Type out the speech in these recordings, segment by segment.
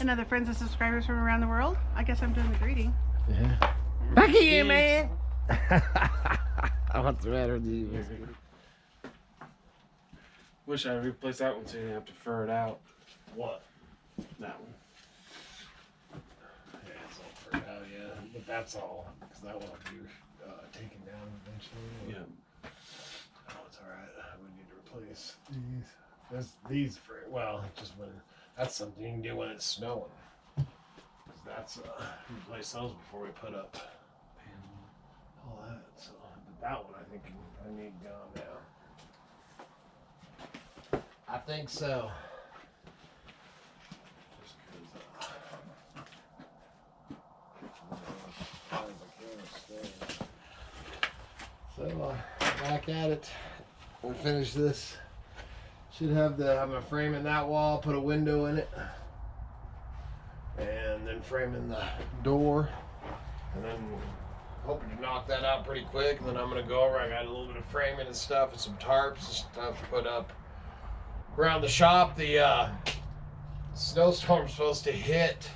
and other friends and subscribers from around the world. I guess I'm doing the greeting. Yeah. Back here, man. What's the matter with you? Wish I replaced that one so you didn't have to fur it out. What? That one. Yeah, it's all furred out, yeah. But that's all, because that one will be taken down eventually. Yeah. Oh, it's alright. We need to replace these. These for, well, just when, that's something you can do when it's snowing. Because that's, replace those before we put up all that. So, but that one I think I need gone now. I think so. So back at it. We'll finish this. Should have I'm gonna frame in that wall, put a window in it, and then frame in the door, and then hoping to knock that out pretty quick. And then I'm gonna go over. I got a little bit of framing and stuff, and some tarps and stuff to put up around the shop. The snowstorm's supposed to hit.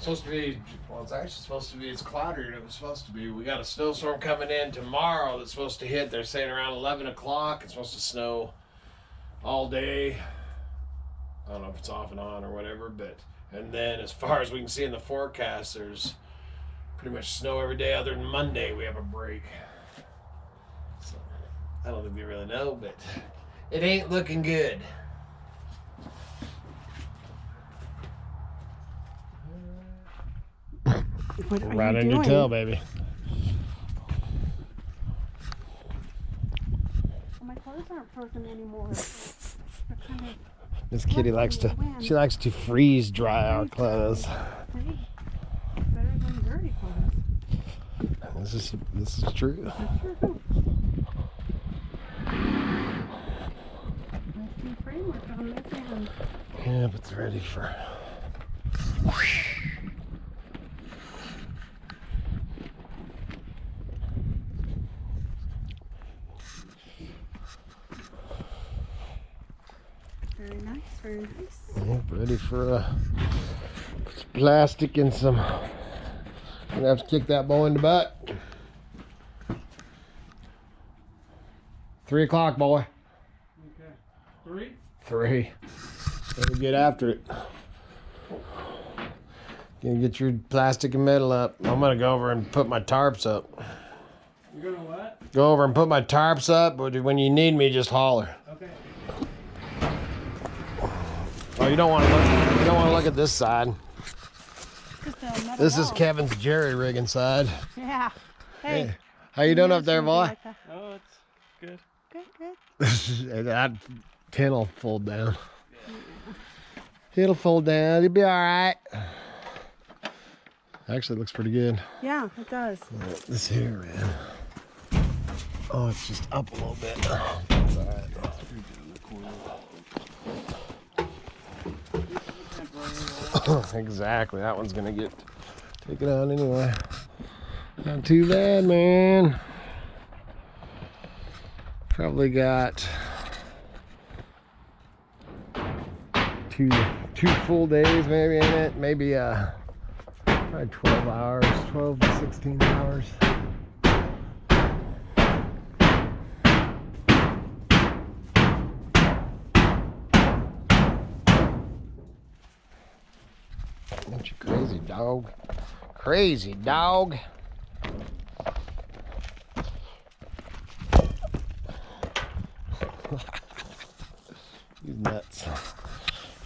Supposed to be, well, it's actually supposed to be, it's cloudier than it was supposed to be. We got a snowstorm coming in tomorrow that's supposed to hit. They're saying around 11 o'clock. It's supposed to snow all day. I don't know if it's off and on or whatever, but, and then as far as we can see in the forecast, there's pretty much snow every day other than Monday. We have a break. So, I don't think we really know, but it ain't looking good. What are Right you on your doing? tail, baby. Well, my clothes aren't frozen anymore. They're kind of This kitty likes to, she likes to freeze dry our clothes. pretty better than dirty clothes. This is true. That's true. Nice new framework on this hand. Yeah, but it's ready for. Very nice, very nice. Yeah, ready for some plastic and some. Gonna have to kick that boy in the butt. 3 o'clock, boy. Okay. 3? 3. Better get after it. Gonna get your plastic and metal up. I'm gonna go over and put my tarps up. You're gonna what? Go over and put my tarps up, but when you need me, just holler. Okay. Oh, you don't want to look. You don't want to look at this side. Just a metal This is wall. Kevin's jerry rigging side. Yeah. Hey. How you doing Yeah, up there, something boy? like that. Oh, it's good. Good, good. That tin will fold down. It'll fold down. You'll be all right. Actually, it looks pretty good. Yeah, it does. This here, man. Oh, it's just up a little bit. That's all right. Exactly. That one's gonna get taken out anyway. Not too bad, man. Probably got two full days maybe in it. Maybe probably 12 hours, 12 to 16 hours. Aren't you crazy, dog? Crazy, dog. He's nuts.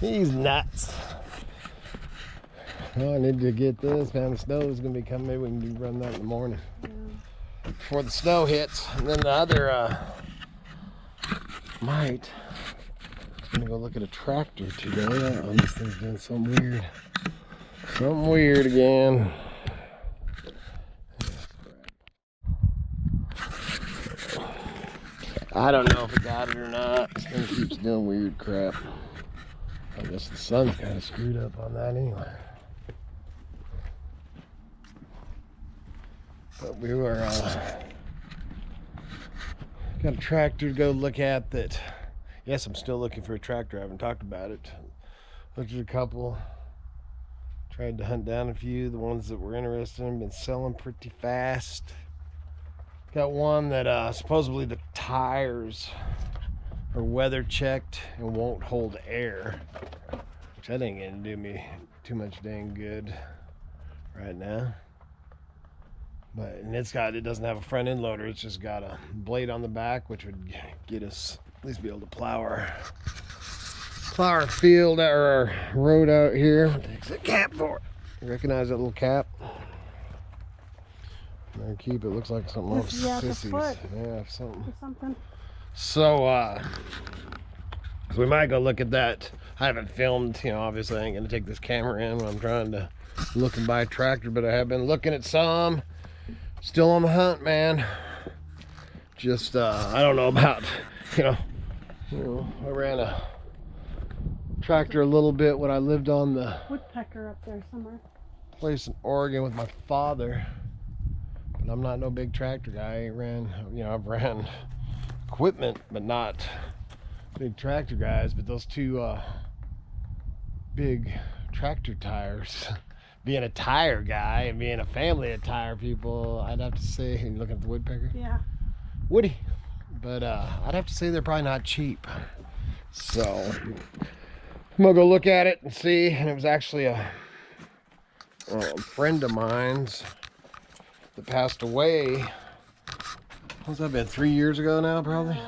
He's nuts. Oh, I need to get this, man. The snow is going to be coming. Maybe we can run that in the morning. Yeah. Before the snow hits. And then the other, might. I'm going to go look at a tractor today. Oh, this thing's doing something weird. Something weird again. I don't know if it got it or not. This thing keeps doing weird crap. I guess the sun's kind of screwed up on that anyway. But we were got a tractor to go look at that. Yes, I'm still looking for a tractor. I haven't talked about it. Looked at a couple. Tried to hunt down a few. The ones that were interested in been selling pretty fast. Got one that supposedly the tires are weather checked and won't hold air, which I think ain't gonna do me too much dang good right now. But and it doesn't have a front end loader. It's just got a blade on the back, which would get us at least be able to plow our field or our road out here. Takes a cap for it. You recognize that little cap? There, keep it. Looks like something off Sissy's. Yeah, something. So we might go look at that. I haven't filmed, obviously I ain't gonna take this camera in when I'm trying to look and buy a tractor, but I have been looking at some. Still on the hunt, man. Just I don't know about, I ran a tractor a little bit when I lived on the woodpecker up there somewhere. Place in Oregon with my father. But I'm not no big tractor guy. I've ran equipment, but not big tractor guys. But those two big tractor tires, being a tire guy and being a family of tire people, I'd have to say, you looking at the woodpecker? Yeah. Woody. But I'd have to say they're probably not cheap. So I'm gonna go look at it and see. And it was actually a friend of mine's that passed away. What's that been? 3 years ago now, probably?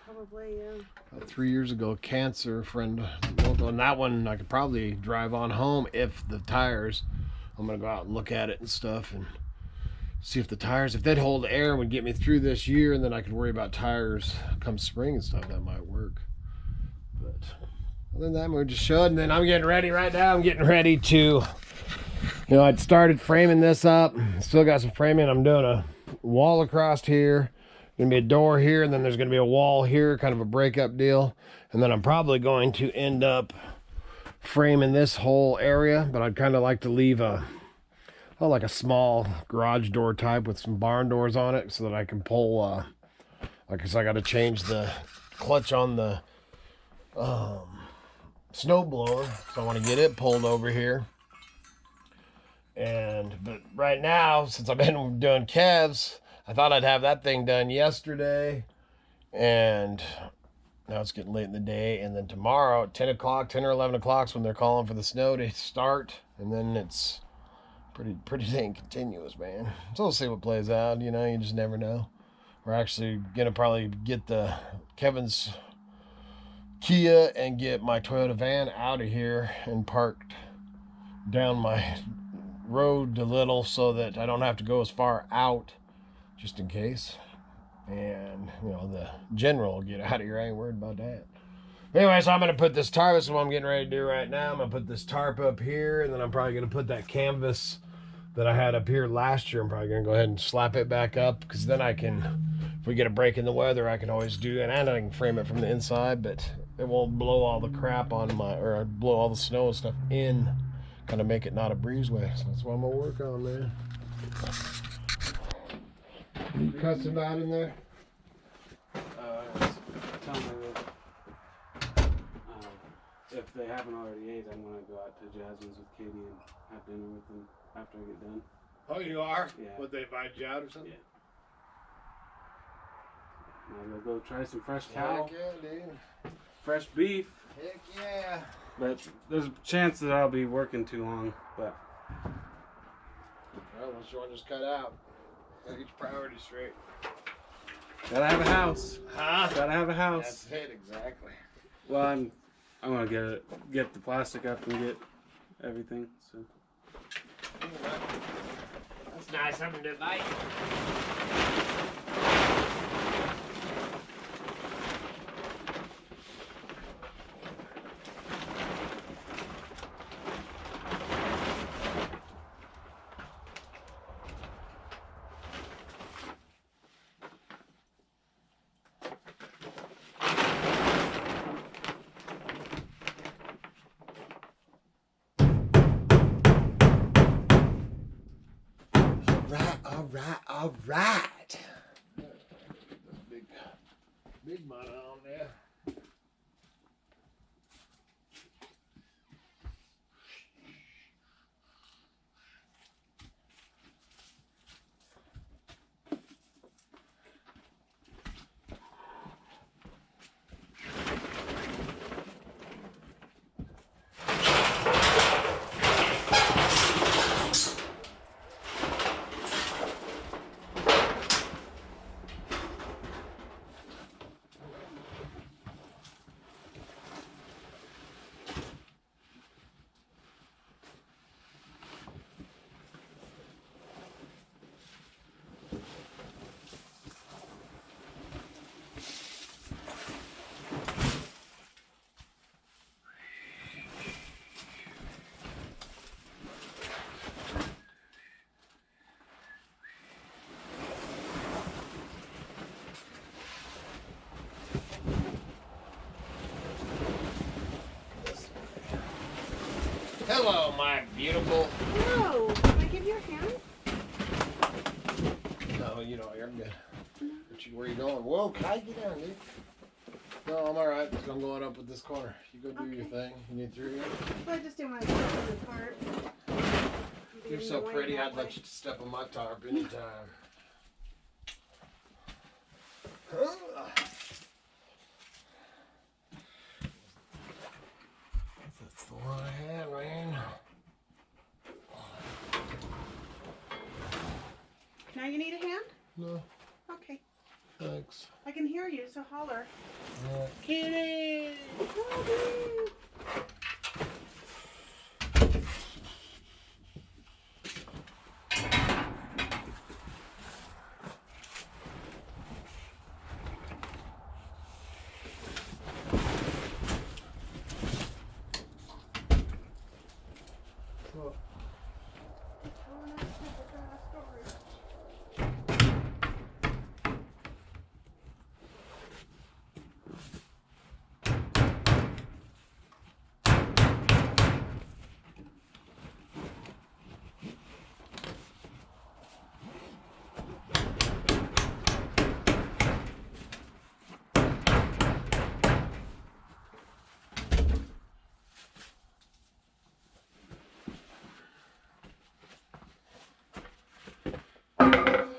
Probably, yeah. About 3 years ago, cancer friend. And that one I could probably drive on home if the tires, I'm gonna go out and look at it and stuff and see if the tires, if they'd hold air, would get me through this year, and then I could worry about tires come spring and stuff. That might work. But other than that, we just showed, and then I'm getting ready right now. I'm getting ready to, I'd started framing this up. Still got some framing. I'm doing a wall across here. Gonna be a door here, and then there's gonna be a wall here, kind of a breakup deal. And then I'm probably going to end up framing this whole area, but I'd kind of like to leave like a small garage door type with some barn doors on it, so that I can pull, like I said, I got to change the clutch on the snow blower, so I want to get it pulled over here. But right now, since I've been doing calves, I thought I'd have that thing done yesterday, and now it's getting late in the day. And then tomorrow at 10 or 11 o'clock is when they're calling for the snow to start, and then it's pretty dang continuous, man. So we'll see what plays out. You just never know. We're actually gonna probably get Kevin's Kia and get my Toyota van out of here and parked down my road a little, so that I don't have to go as far out, just in case. And the general will get out of here. I ain't worried about that. Anyway, so I'm gonna put this tarp. This is what I'm getting ready to do right now. I'm gonna put this tarp up here, and then I'm probably gonna put that canvas that I had up here last year. I'm probably gonna go ahead and slap it back up, because then I can, if we get a break in the weather, I can always do it, and I can frame it from the inside, but it won't blow all the crap on or blow all the snow and stuff in, kind of make it not a breezeway. So that's what I'm gonna work on, man. You custom out in there? Tell me if they haven't already ate, I'm gonna go out to Jasmine's with Katie and have dinner with them after I get done. Oh, you are? Yeah. Would they invite you out or something? Yeah. I'm gonna go try some fresh cow. Heck yeah, dude. Fresh beef. Heck yeah. But there's a chance that I'll be working too long. But well, unless you want to just cut out. Gotta get your priorities straight. gotta have a house. Huh? Gotta have a house. That's it, exactly. Well, I'm gonna get the plastic up and get everything. So. That's nice having to light. All right. Big mud on there. beautiful? No. Can I give you a hand? No, you know, you're good. Where are you going? Whoa, can I get down, dude? No, I'm alright. I'm going up with this corner. You go do your thing. You need through here? Well, I just didn't want to step on the cart. You're so pretty, I'd let you step on my tarp anytime. That's the one I had, man. Now you need a hand? No, Okay. thanks. I can hear you, so holler. Kitty! Bobby!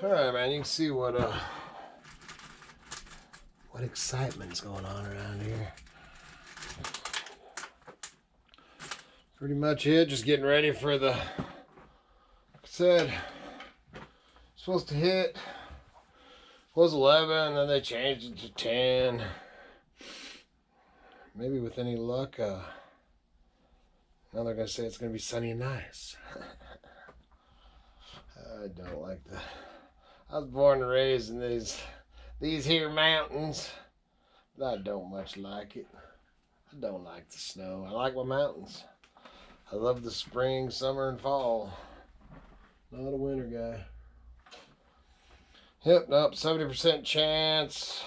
All right, man. You can see what excitement's going on around here. Pretty much it. Just getting ready for the. Like I said, supposed to hit. Was 11, then they changed it to 10. Maybe with any luck, now they're gonna say it's gonna be sunny and nice. I don't like that. I was born and raised in these here mountains, but I don't much like it. I don't like the snow. I like my mountains. I love the spring, summer, and fall. Not a winter guy. Yep, nope, 70% chance.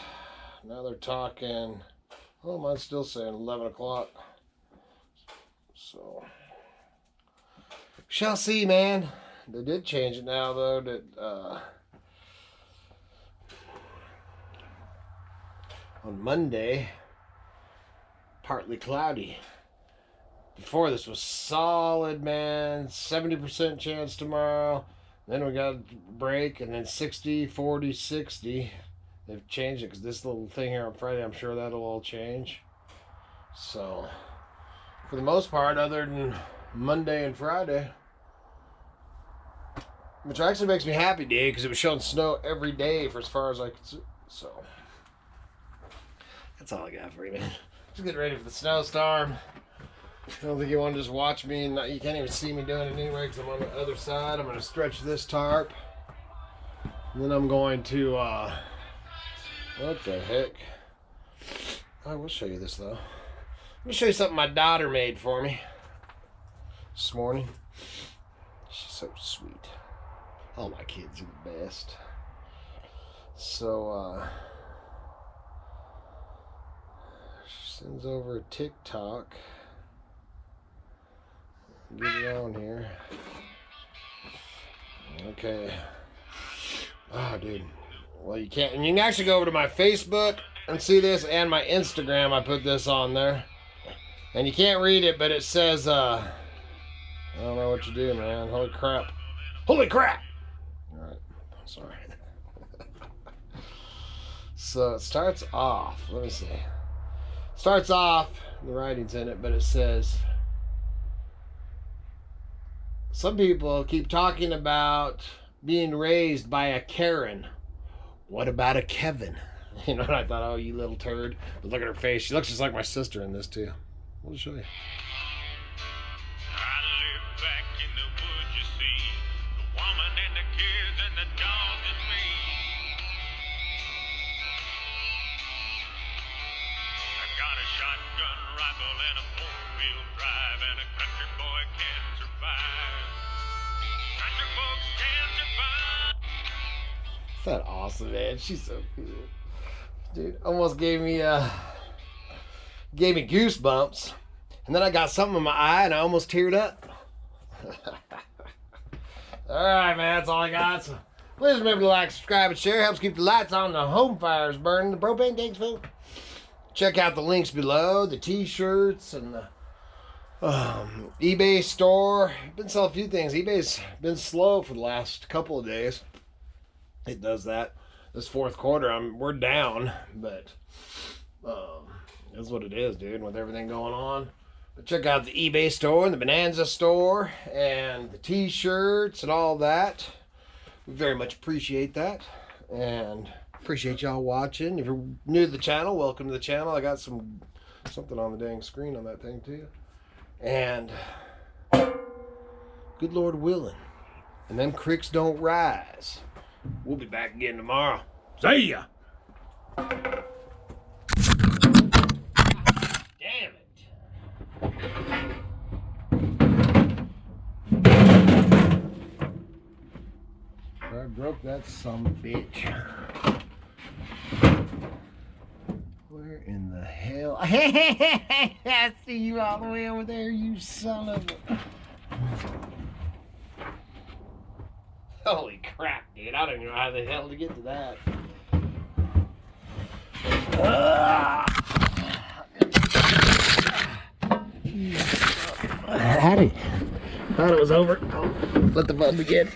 Now they're talking, oh, mine's still saying 11 o'clock. So, shall see, man. They did change it now, though, that on Monday, partly cloudy. Before this was solid, man. 70% chance tomorrow. Then we got a break, and then 60, 40, 60. They've changed it because this little thing here on Friday, I'm sure that'll all change. So, for the most part, other than Monday and Friday, which actually makes me happy, dude, because it was showing snow every day for as far as I could see. So, that's all I got for you, man. Just getting ready for the snowstorm. I don't think you want to just watch me, and you can't even see me doing it anyway because I'm on the other side. I'm going to stretch this tarp. And then I'm going to, what the heck? I will show you this, though. Let me show you something my daughter made for me this morning. She's so sweet. All my kids are the best. So, she sends over a TikTok. Get it on here. Okay. Oh, dude. Well, you can't. And you can actually go over to my Facebook and see this, and my Instagram. I put this on there. And you can't read it, but it says, I don't know what you do, man. Holy crap. Holy crap! Alright. Sorry. So it starts off. Let me see. Starts off, the writing's in it, but it says, some people keep talking about being raised by a Karen. What about a Kevin? You know, and I thought, oh, you little turd. But look at her face. She looks just like my sister in this, too. I'll show you. Isn't that awesome, man? She's so cool. Dude, almost gave me goosebumps. And then I got something in my eye and I almost teared up. Alright, man, that's all I got. So please remember to like, subscribe, and share. Helps keep the lights on, the home fires burning, the propane tanks full. Check out the links below, the t-shirts and the eBay store. Been selling a few things. eBay's been slow for the last couple of days. It does that. This fourth quarter, we're down, but that's what it is, dude, with everything going on. But check out the eBay store and the Bonanza store and the t-shirts and all that. We very much appreciate that. And appreciate y'all watching. If you're new to the channel, welcome to the channel. I got something on the dang screen on that thing too. And good Lord willing, and them creeks don't rise. We'll be back again tomorrow. See ya. Damn it. I broke that son of a bitch. Where in the hell? I see you all the way over there, you son of a... Holy crap, dude. I don't even know how the hell to get to that. Thought it was over. Let the fun begin.